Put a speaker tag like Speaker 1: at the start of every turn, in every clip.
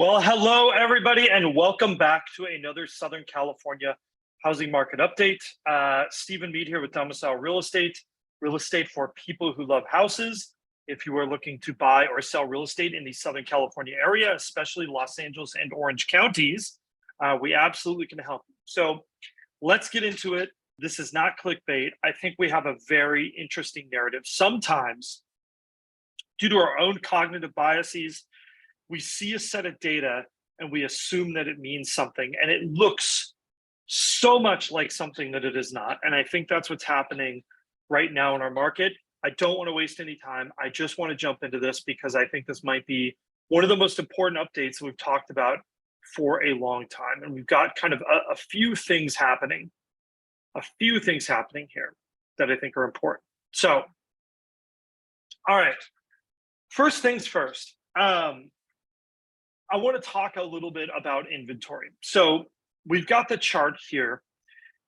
Speaker 1: Well, hello, everybody, and welcome back to another Southern California housing market update. Stephen Meade here with Domicile real estate for people who love houses. If you are looking to buy or sell real estate in the Southern California area, especially Los Angeles and Orange counties, we absolutely can help you. So let's get into it. This is not clickbait. I think we have a very interesting narrative. Sometimes, due to our own cognitive biases, we see a set of data and we assume that it means something, and it looks so much like something that it is not. And I think that's what's happening right now in our market. I don't want to waste any time. I just want to jump into this because I think this might be one of the most important updates we've talked about for a long time. And we've got kind of a few things happening here that I think are important. So, all right, first things first. I want to talk a little bit about inventory. So we've got the chart here,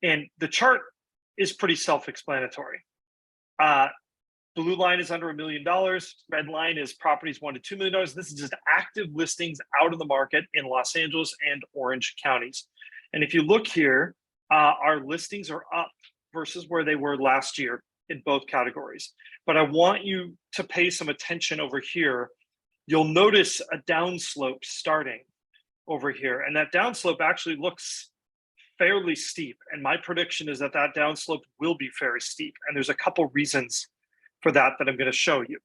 Speaker 1: and the chart is pretty self-explanatory. Blue line is under $1 million. Red line is properties $1 to $2 million. This is just active listings out of the market in Los Angeles and Orange counties. And if you look here, our listings are up versus where they were last year in both categories. But I want you to pay some attention over here. You'll notice a downslope starting over here, and that downslope actually looks fairly steep. And my prediction is that that downslope will be very steep. And there's a couple reasons for that I'm going to show you.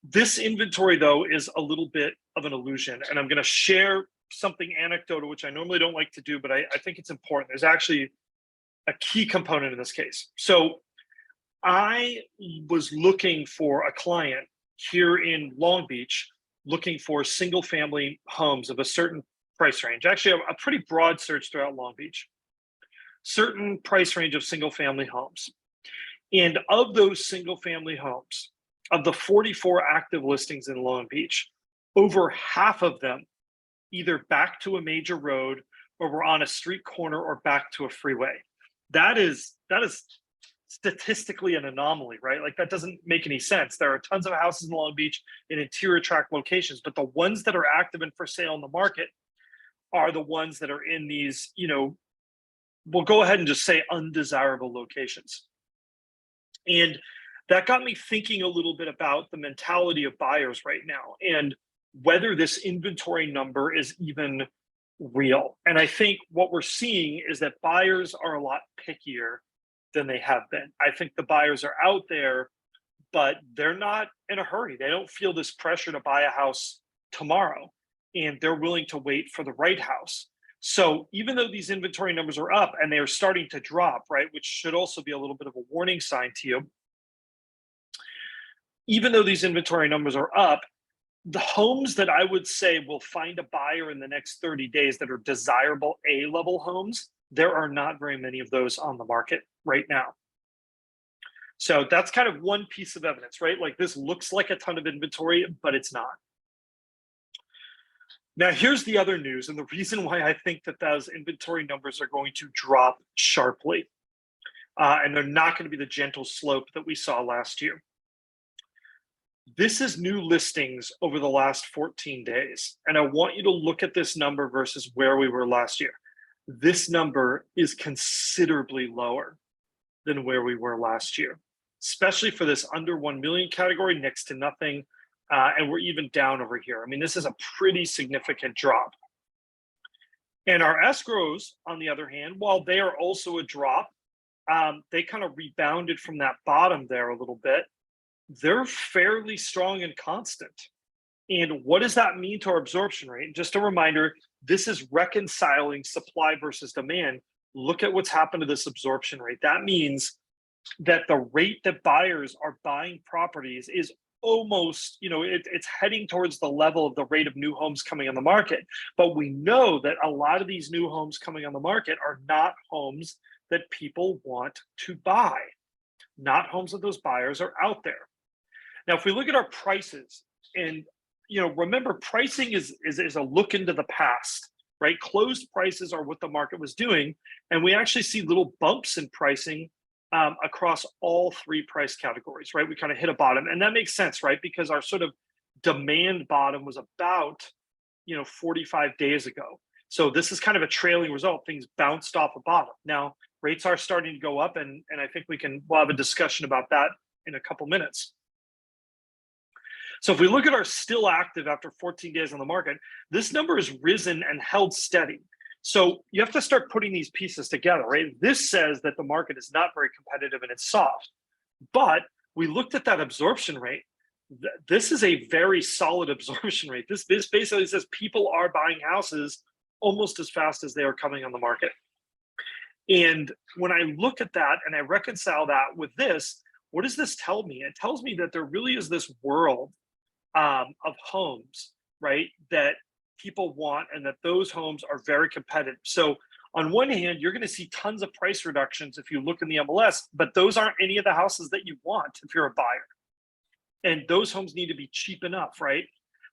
Speaker 1: This inventory, though, is a little bit of an illusion, and I'm going to share something anecdotal, which I normally don't like to do, but I think it's important. There's actually a key component in this case. So I was looking for a client here in Long Beach, looking for single family homes of a certain price range. Actually, a pretty broad search throughout Long Beach. Certain price range of single family homes. And of those single family homes, of the 44 active listings in Long Beach, over half of them either back to a major road or were on a street corner or back to a freeway. That is statistically an anomaly, right? Like, that doesn't make any sense. There are tons of houses in Long Beach in interior tract locations, but the ones that are active and for sale in the market are the ones that are in these, we'll go ahead and just say undesirable locations. And that got me thinking a little bit about the mentality of buyers right now and whether this inventory number is even real. And I think what we're seeing is that buyers are a lot pickier than they have been. I think the buyers are out there, but they're not in a hurry. They don't feel this pressure to buy a house tomorrow, and they're willing to wait for the right house. So even though these inventory numbers are up and they are starting to drop, right, which should also be a little bit of a warning sign to you, even though these inventory numbers are up, the homes that I would say will find a buyer in the next 30 days that are desirable A-level homes, there are not very many of those on the market right now. So that's kind of one piece of evidence, right? Like, this looks like a ton of inventory, but it's not. Now, here's the other news, and the reason why I think that those inventory numbers are going to drop sharply, and they're not going to be the gentle slope that we saw last year. This is new listings over the last 14 days, and I want you to look at this number versus where we were last year. This number is considerably lower than where we were last year, especially for this under 1 million category, next to nothing. And we're even down over here. I mean, this is a pretty significant drop. And our escrows, on the other hand, while they are also a drop, they kind of rebounded from that bottom there a little bit. They're fairly strong and constant. And what does that mean to our absorption rate? Just a reminder, this is reconciling supply versus demand. Look at what's happened to this absorption rate. That means that the rate that buyers are buying properties is almost, it's heading towards the level of the rate of new homes coming on the market. But we know that a lot of these new homes coming on the market are not homes that people want to buy, not homes that those buyers are out there. Now, if we look at our prices, and remember, pricing is a look into the past, right? Closed prices are what the market was doing, and we actually see little bumps in pricing across all three price categories, right? We kind of hit a bottom, and that makes sense, right? Because our sort of demand bottom was about, 45 days ago. So this is kind of a trailing result. Things bounced off a bottom. Now rates are starting to go up, and I think we'll have a discussion about that in a couple minutes. So if we look at our still active after 14 days on the market, this number has risen and held steady. So you have to start putting these pieces together, right? This says that the market is not very competitive and it's soft. But we looked at that absorption rate. This is a very solid absorption rate. This basically says people are buying houses almost as fast as they are coming on the market. And when I look at that and I reconcile that with this, what does this tell me? It tells me that there really is this world of homes, right, that people want, and that those homes are very competitive. So on one hand, you're going to see tons of price reductions if you look in the MLS, but those aren't any of the houses that you want if you're a buyer. And those homes need to be cheap enough, right?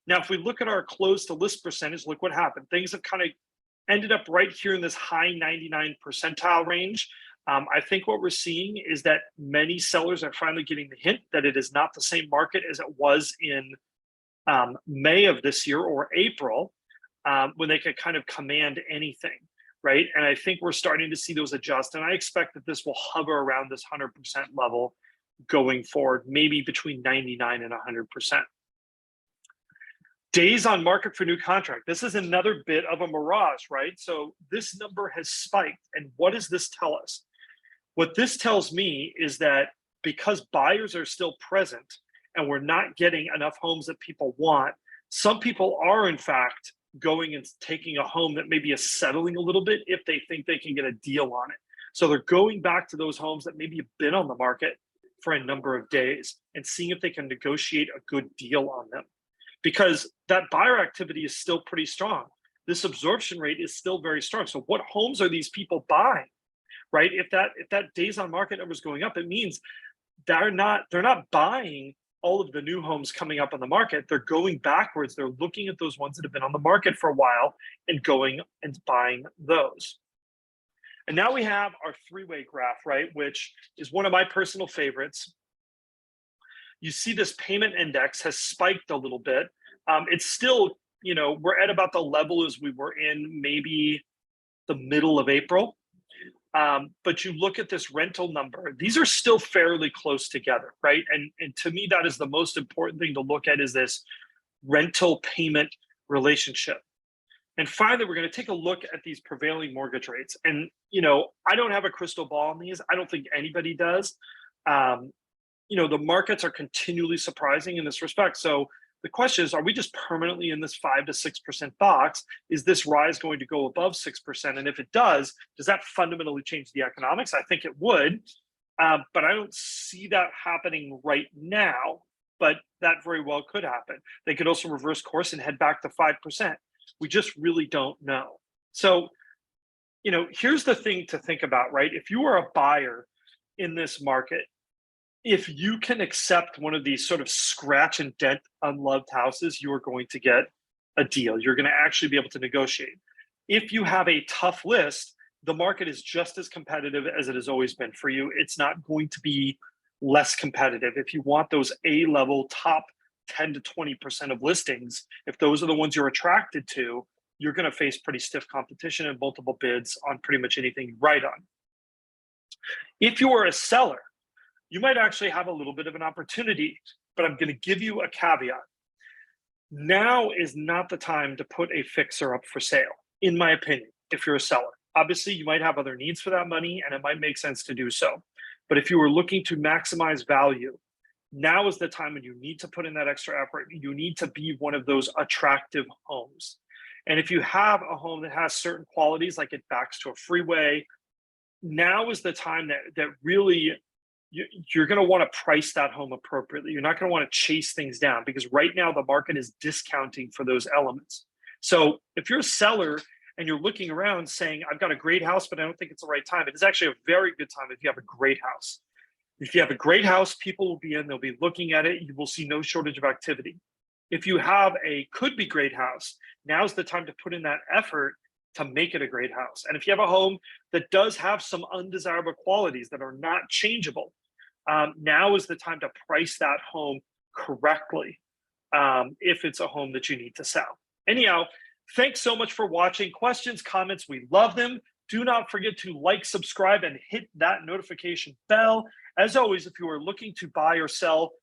Speaker 1: Now, if we look at our close to list percentage, look what happened. Things have kind of ended up right here in this high 99 percentile range. I think what we're seeing is that many sellers are finally getting the hint that it is not the same market as it was in May of this year or April, when they could kind of command anything, right? And I think we're starting to see those adjust. And I expect that this will hover around this 100% level going forward, maybe between 99 and 100%. Days on market for new contract. This is another bit of a mirage, right? So this number has spiked. And what does this tell us? What this tells me is that because buyers are still present and we're not getting enough homes that people want, some people are in fact going and taking a home that maybe is settling a little bit if they think they can get a deal on it. So they're going back to those homes that maybe have been on the market for a number of days and seeing if they can negotiate a good deal on them, because that buyer activity is still pretty strong. This absorption rate is still very strong. So what homes are these people buying, right? If that days on market number is going up, it means they're not buying all of the new homes coming up on the market. They're going backwards. They're looking at those ones that have been on the market for a while and going and buying those. And now we have our three-way graph, right? Which is one of my personal favorites. You see this payment index has spiked a little bit. It's still, we're at about the level as we were in maybe the middle of April. But you look at this rental number, these are still fairly close together, right? And to me, that is the most important thing to look at, is this rental payment relationship. And finally, we're going to take a look at these prevailing mortgage rates. And, I don't have a crystal ball on these. I don't think anybody does. The markets are continually surprising in this respect. So the question is, are we just permanently in this 5 to 6% box? Is this rise going to go above 6%? And if it does that fundamentally change the economics? I think it would, but I don't see that happening right now, but that very well could happen. They could also reverse course and head back to 5%. We just really don't know. So, here's the thing to think about, right? If you are a buyer in this market, if you can accept one of these sort of scratch and dent unloved houses, you are going to get a deal. You're going to actually be able to negotiate. If you have a tough list, the market is just as competitive as it has always been for you. It's not going to be less competitive. If you want those A-level top 10 to 20% of listings, if those are the ones you're attracted to, you're going to face pretty stiff competition and multiple bids on pretty much anything you write on. If you are a seller, you might actually have a little bit of an opportunity, but I'm going to give you a caveat. Now is not the time to put a fixer up for sale, in my opinion, if you're a seller. Obviously, you might have other needs for that money, and it might make sense to do so. But if you were looking to maximize value, now is the time when you need to put in that extra effort. You need to be one of those attractive homes. And if you have a home that has certain qualities, like it backs to a freeway, now is the time that really you're going to want to price that home appropriately. You're not going to want to chase things down, because right now the market is discounting for those elements. So if you're a seller and you're looking around saying, I've got a great house, but I don't think it's the right time, it is actually a very good time if you have a great house. If you have a great house, people will be in, they'll be looking at it. You will see no shortage of activity. If you have a could-be great house, now's the time to put in that effort to make it a great house. And if you have a home that does have some undesirable qualities that are not changeable, now is the time to price that home correctly. if it's a home that you need to sell. Anyhow, thanks so much for watching. Questions, comments, we love them. Do not forget to like, subscribe, and hit that notification bell. As always, if you are looking to buy or sell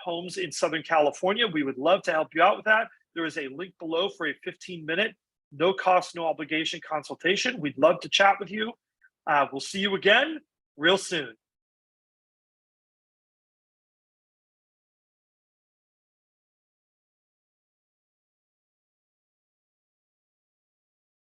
Speaker 1: homes in Southern California, we would love to help you out with that. There is a link below for a 15-minute, no cost, no obligation consultation. We'd love to chat with you. We'll see you again real soon.